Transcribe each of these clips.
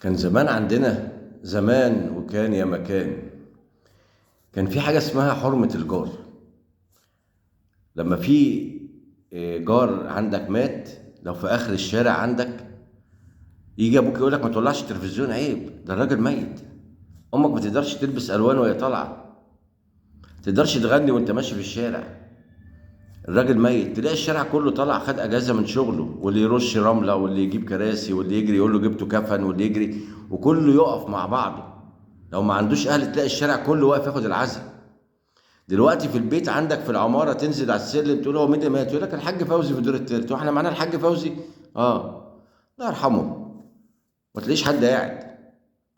كان زمان عندنا زمان وكان يا مكان. كان في حاجة اسمها حرمة الجار. لما في جار عندك مات، لو في آخر الشارع عندك، يجي أبوك يقول لك ما تولعش التلفزيون، عيب، ده الراجل ميت. أمك ما تقدرش تلبس ألوان وهي طالعة، ما تقدرش تغني وأنت ماشي في الشارع، الراجل ميت. تلاقي الشارع كله طلع خد اجازه من شغله، واللي يرش رمله واللي يجيب كراسي واللي يجري يقول له جبته كفن واللي يجري، وكله يقف مع بعضه. لو ما عندوش اهل تلاقي الشارع كله واقف ياخد العزاء. دلوقتي في البيت عندك في العماره تنزل على السلم تقول هو مين اللي مات؟ يقول لك الحاج فوزي في الدور التالت. واحنا معانا الحاج فوزي؟ اه، الله يرحمه. ما تلاقيش حد قاعد،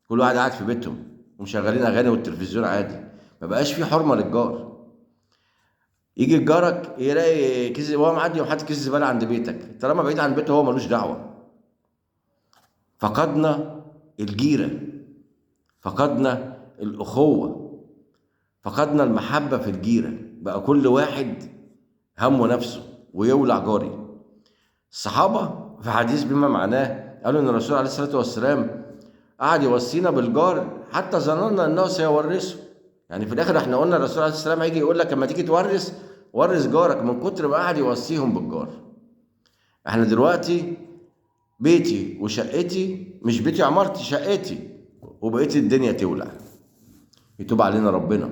كل واحد قاعد في بيتهم ومشغلين اغاني والتلفزيون عادي. ما بقاش في حرمه للجار. يجي جارك يلاقي كيس وهو معدي وحاطط كيس زباله عند بيتك، طالما بعيد عن بيته هو ملوش دعوه. فقدنا الجيره، فقدنا الاخوه، فقدنا المحبه في الجيره. بقى كل واحد همه نفسه ويولع جاري. الصحابه في حديث بما معناه قالوا ان الرسول عليه الصلاه والسلام قعد يوصينا بالجار حتى ظننا انه سيورثه. يعني في الاخر احنا قلنا الرسول عليه الصلاه والسلام هيجي يقول لك لما تيجي تورث ورث جارك، من كتر ما قعد يوصيهم بالجار. احنا دلوقتي بيتي وشقتي، مش بيتي عمارتي، شقتي، وبقيت الدنيا تولع. يتوب علينا ربنا.